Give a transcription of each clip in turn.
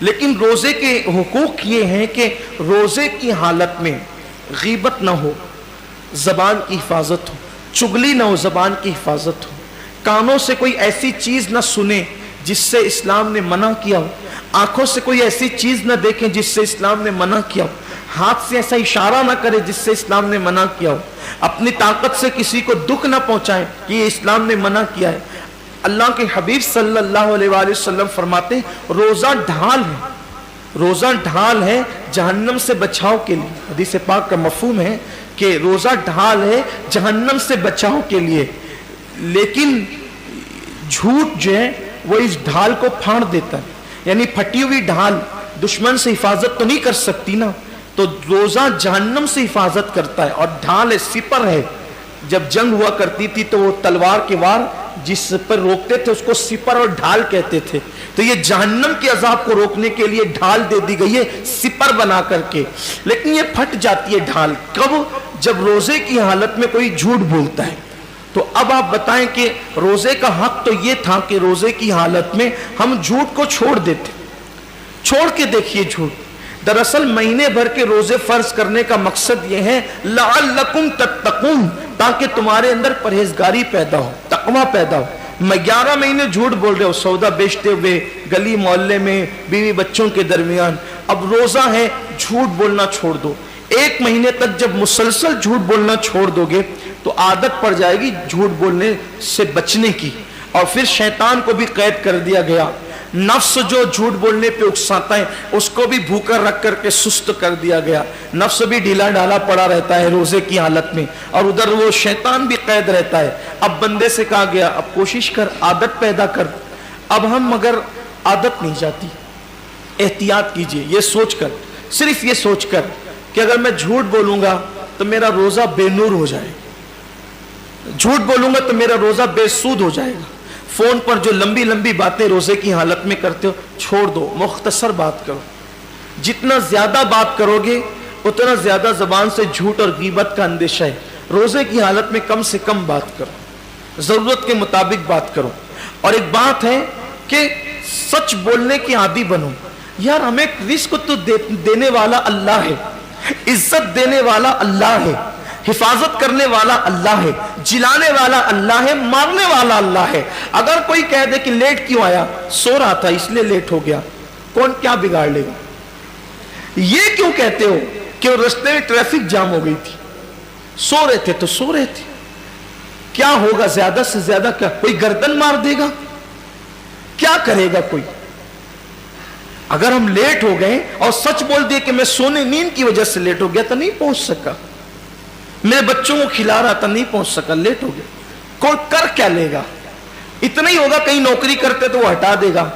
لیکن روزے کے حقوق یہ ہیں کہ روزے کی حالت میں غیبت نہ ہو، زبان کی حفاظت ہو، چغلی نہ ہو، زبان کی حفاظت ہو، کانوں سے کوئی ایسی چیز نہ سنے جس سے اسلام نے منع کیا ہو، آنکھوں سے کوئی ایسی چیز نہ دیکھیں جس سے اسلام نے منع کیا ہو، ہاتھ سے ایسا اشارہ نہ کرے جس سے اسلام نے منع کیا ہو، اپنی طاقت سے کسی کو دکھ نہ پہنچائے کہ یہ اسلام نے منع کیا ہے۔ اللہ کے حبیب صلی اللہ علیہ وآلہ وسلم فرماتے ہیں روزہ ڈھال ہے، روزہ ڈھال ہے جہنم سے بچاؤ کے لیے۔ حدیث پاک کا مفہوم ہے کہ روزہ ڈھال ہے جہنم سے بچاؤ کے لیے، لیکن جھوٹ جو ہے وہ اس ڈھال کو پھاڑ دیتا ہے، یعنی پھٹی ہوئی ڈھال دشمن سے حفاظت تو نہیں کر سکتی نا، تو روزہ جہنم سے حفاظت کرتا ہے، اور ڈھال ہے، سپر ہے۔ جب جنگ ہوا کرتی تھی تو وہ تلوار کے وار جس پر روکتے تھے اس کو سپر اور ڈھال کہتے تھے، تو یہ جہنم کے عذاب کو روکنے کے لیے ڈھال دے دی گئی ہے سپر بنا کر کے، لیکن یہ پھٹ جاتی ہے ڈھال کب؟ جب روزے کی حالت میں کوئی جھوٹ بولتا ہے۔ تو اب آپ بتائیں کہ روزے کا حق تو یہ تھا کہ روزے کی حالت میں ہم جھوٹ کو چھوڑ دیتے، چھوڑ کے دیکھیے جھوٹ۔ دراصل مہینے بھر کے روزے فرض کرنے کا مقصد یہ ہے لعلکم تتقون، تاکہ تمہارے اندر پرہیزگاری پیدا ہو، تقوی پیدا ہو۔ میں 11 مہینے جھوٹ بول رہے ہو سودا بیچتے ہوئے گلی محلے میں بیوی بچوں کے درمیان، اب روزہ ہے جھوٹ بولنا چھوڑ دو۔ 1 مہینے تک جب مسلسل جھوٹ بولنا چھوڑ دو گے تو عادت پڑ جائے گی جھوٹ بولنے سے بچنے کی، اور پھر شیطان کو بھی قید کر دیا گیا، نفس جو جھوٹ بولنے پہ اکساتا ہے اس کو بھی بھوکا رکھ کر کے سست کر دیا گیا، نفس بھی ڈھیلا ڈھالا پڑا رہتا ہے روزے کی حالت میں، اور ادھر وہ شیطان بھی قید رہتا ہے۔ اب بندے سے کہا گیا اب کوشش کر، عادت پیدا کر۔ اب ہم مگر عادت نہیں جاتی، احتیاط کیجئے، یہ سوچ کر، صرف یہ سوچ کر کہ اگر میں جھوٹ بولوں گا تو میرا روزہ بے نور ہو جائے، جھوٹ بولوں گا تو میرا روزہ بے سود ہو جائے گا۔ فون پر جو لمبی لمبی باتیں روزے کی حالت میں کرتے ہو چھوڑ دو، مختصر بات کرو۔ جتنا زیادہ بات کرو گے اتنا زیادہ زبان سے جھوٹ اور غیبت کا اندیشہ ہے۔ روزے کی حالت میں کم سے کم بات کرو، ضرورت کے مطابق بات کرو۔ اور ایک بات ہے کہ سچ بولنے کی عادی بنو۔ یار ہمیں رزق تو دینے والا اللہ ہے، عزت دینے والا اللہ ہے، حفاظت کرنے والا اللہ ہے، جلانے والا اللہ ہے، مارنے والا اللہ ہے۔ اگر کوئی کہہ دے کہ لیٹ کیوں آیا، سو رہا تھا اس لیے لیٹ ہو گیا، کون کیا بگاڑ لے گا؟ یہ کیوں کہتے ہو کہ راستے میں ٹریفک جام ہو گئی تھی، سو رہے تھے تو سو رہے تھے، کیا ہوگا؟ زیادہ سے زیادہ کیا کوئی گردن مار دے گا؟ کیا کرے گا کوئی؟ اگر ہم لیٹ ہو گئے اور سچ بول دیے کہ میں سونے نیند کی وجہ سے لیٹ ہو گیا تو نہیں پہنچ سکا، میرے بچوں کو کھلا رہا تھا نہیں پہنچ سکا، لیٹ ہو گیا، کوئی کر کیا لے گا؟ اتنا ہی ہوگا کہیں نوکری کرتے تو وہ ہٹا دے گا۔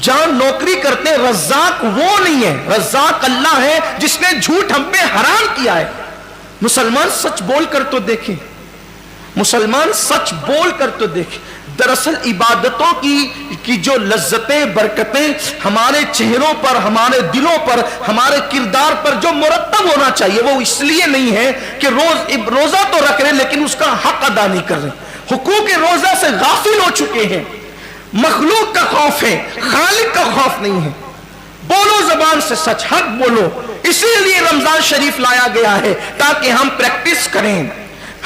جہاں نوکری کرتے رزاق وہ نہیں ہے، رزاق اللہ ہے جس نے جھوٹ ہم پہ حرام کیا ہے۔ مسلمان سچ بول کر تو دیکھیں، مسلمان سچ بول کر تو دیکھیں۔ دراصل عبادتوں کی جو لذتیں برکتیں ہمارے چہروں پر، ہمارے دلوں پر، ہمارے کردار پر جو مرتب ہونا چاہیے وہ اس لیے نہیں ہے کہ روزہ تو رکھ رہے لیکن اس کا حق ادا نہیں کر رہے، حقوق روزہ سے غافل ہو چکے ہیں۔ مخلوق کا خوف ہے، خالق کا خوف نہیں ہے۔ بولو زبان سے سچ، حق بولو، اسی لیے رمضان شریف لایا گیا ہے تاکہ ہم پریکٹس کریں،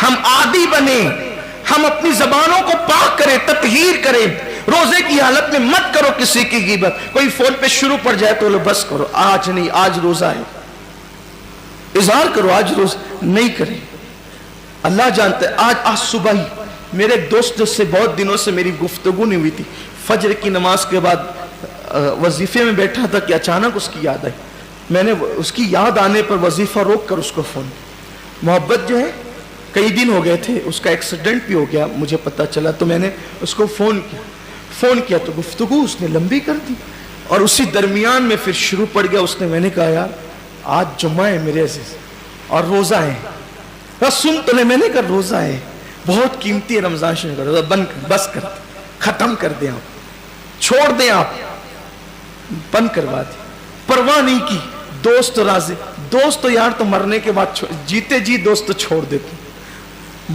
ہم عادی بنیں، ہم اپنی زبانوں کو پاک کریں، تطہیر کریں۔ روزے کی حالت میں مت کرو کسی کی غیبت۔ کوئی فون پہ شروع پڑ جائے تو بس کرو، آج نہیں، آج روزہ ہے، اظہار کرو آج روزہ نہیں کریں۔ اللہ جانتا ہے، آج صبح ہی میرے دوست سے بہت دنوں سے میری گفتگو نہیں ہوئی تھی، فجر کی نماز کے بعد وظیفے میں بیٹھا تھا کہ اچانک اس کی یاد آئی، میں نے اس کی یاد آنے پر وظیفہ روک کر اس کو فون کیا۔ محبت جو ہے کئی دن ہو گئے تھے، اس کا ایکسیڈنٹ بھی ہو گیا مجھے پتا چلا، تو میں نے اس کو فون کیا تو گفتگو اس نے لمبی کر دی، اور اسی درمیان میں پھر شروع پڑ گیا اس نے۔ میں نے کہا یار آج جمعہ ہے میرے عزیز اور روزہ ہے، بس سن تو لے، میں نے کہا روزہ ہے، بہت قیمتی ہے رمضان شریف کا روزہ، بس کر ختم کر دیں آپ، چھوڑ دیں آپ، بند کروا دیں، پرواہ نہیں کی۔ دوست راضی، دوست تو یار تو مرنے کے بعد جیتے جی دوست تو چھوڑ دیتے،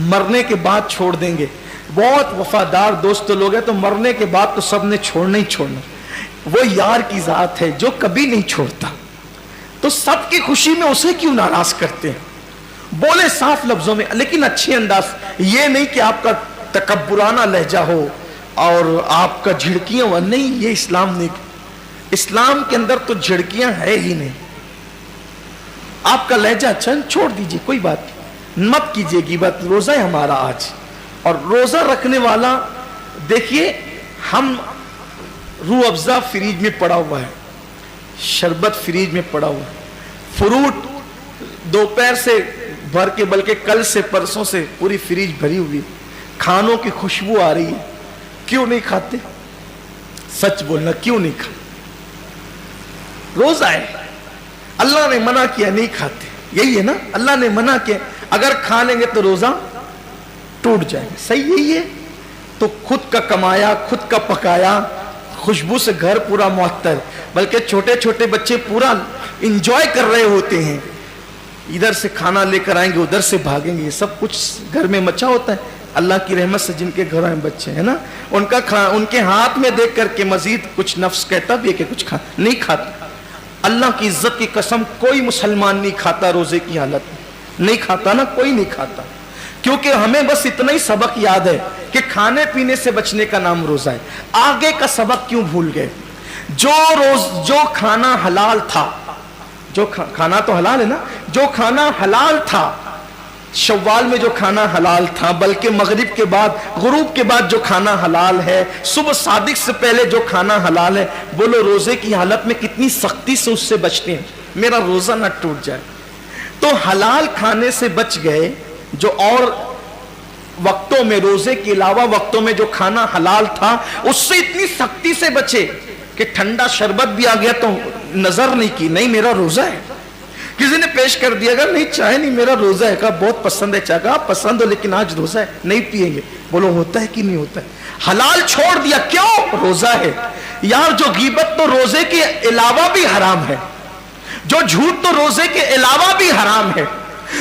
مرنے کے بعد چھوڑ دیں گے۔ بہت وفادار دوست لوگ ہیں تو مرنے کے بعد تو سب نے چھوڑنا ہی چھوڑنا۔ وہ یار کی ذات ہے جو کبھی نہیں چھوڑتا. تو سب کی خوشی میں اسے کیوں ناراض کرتے ہیں؟ بولے صاف لفظوں میں لیکن اچھے انداز. یہ نہیں کہ آپ کا تکبرانہ لہجہ ہو اور آپ کا جھڑکیاں ہو. نہیں، یہ اسلام نہیں. اسلام کے اندر تو جھڑکیاں ہے ہی نہیں. آپ کا لہجہ اچھا چھوڑ دیجئے، کوئی بات نہیں، مت کیجئے غیبت. روزہ ہے ہمارا آج، اور روزہ رکھنے والا دیکھیے، ہم روح افزا فریج میں پڑا ہوا ہے، شربت فریج میں پڑا ہوا ہے، فروٹ دوپہر سے بھر کے، بلکہ کل سے پرسوں سے پوری فریج بھری ہوئی، کھانوں کی خوشبو آ رہی ہے. کیوں نہیں کھاتے؟ سچ بولنا، کیوں نہیں کھاتے؟ روزہ ہے، اللہ نے منع کیا نہیں کھاتے. یہی ہے نا، اللہ نے منع کیا. اگر کھا لیں گے تو روزہ ٹوٹ جائے گا. صحیح یہی ہے. تو خود کا کمایا، خود کا پکایا، خوشبو سے گھر پورا معطر، بلکہ چھوٹے چھوٹے بچے پورا انجوائے کر رہے ہوتے ہیں. ادھر سے کھانا لے کر آئیں گے، ادھر سے بھاگیں گے. یہ سب کچھ گھر میں مچا ہوتا ہے. اللہ کی رحمت سے جن کے گھروں میں بچے ہیں نا، ان کے ہاتھ میں دیکھ کر کے مزید کچھ نفس کہتا بھی ہے کہ کچھ نہیں کھاتا. اللہ کی عزت کی قسم، کوئی مسلمان نہیں کھاتا روزے کی حالت میں. نہیں کھاتا نا، کوئی نہیں کھاتا. کیونکہ ہمیں بس اتنا ہی سبق یاد ہے کہ کھانے پینے سے بچنے کا نام روزہ ہے. آگے کا سبق کیوں بھول گئے؟ جو کھانا حلال تھا، جو کھانا تو حلال ہے نا، جو کھانا حلال تھا شوال میں، جو کھانا حلال تھا، بلکہ مغرب کے بعد، غروب کے بعد جو کھانا حلال ہے، صبح صادق سے پہلے جو کھانا حلال ہے، بولو روزے کی حالت میں کتنی سختی سے اس سے بچتے ہیں، میرا روزہ نہ ٹوٹ جائے. تو حلال کھانے سے بچ گئے. جو اور وقتوں میں، روزے کے علاوہ وقتوں میں جو کھانا حلال تھا، اس سے اتنی سختی سے بچے کہ ٹھنڈا شربت بھی آ گیا تو نظر نہیں کی، نہیں میرا روزہ ہے. کسی نے پیش کر دیا گا، نہیں چائے نہیں، میرا روزہ ہے. کہا بہت پسند ہے چائے. کہا پسند ہو لیکن آج روزہ ہے، نہیں پیئیں گے. بولو ہوتا ہے کہ نہیں ہوتا ہے؟ حلال چھوڑ دیا، کیوں؟ روزہ ہے. یار جو غیبت تو روزے کے علاوہ بھی حرام ہے، جو جھوٹ تو روزے کے علاوہ بھی حرام ہے،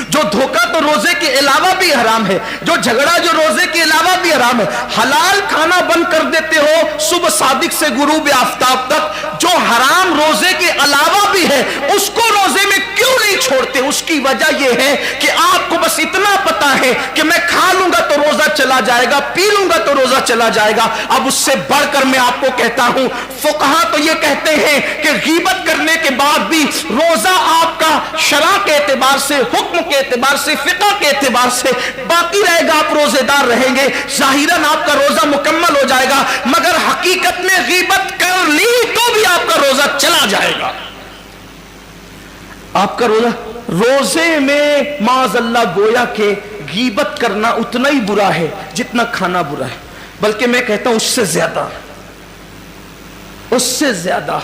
جو دھوکہ تو روزے کے علاوہ بھی حرام ہے، جو جھگڑا جو روزے کے علاوہ بھی حرام ہے. حلال کھانا بند کر دیتے ہو صبح صادق سے غروب آفتاب تک، جو حرام روزے کے علاوہ بھی ہے اس کو روزے میں کیوں نہیں چھوڑتے؟ اس کی وجہ یہ ہے کہ آپ کو بس اتنا پتا ہے کہ میں کھا لوں گا تو روزہ چلا جائے گا، پی لوں گا تو روزہ چلا جائے گا. اب اس سے بڑھ کر میں آپ کو کہتا ہوں، فقہا تو یہ کہتے ہیں کہ غیبت کرنے کے بعد بھی روزہ آپ کا شرع کے اعتبار سے، حکم کے اعتبار سے، فقہ کے اعتبار سے باقی رہے گا. آپ روزے دار رہیں گے، ظاہراً آپ کا روزہ مکمل ہو جائے گا، مگر حقیقت میں غیبت کر لی تو بھی آپ کا روزہ چلا جائے گا. آپ کا روزے میں معاذ اللہ گویا کہ غیبت کرنا اتنا ہی برا ہے جتنا کھانا برا ہے، بلکہ میں کہتا ہوں اس سے زیادہ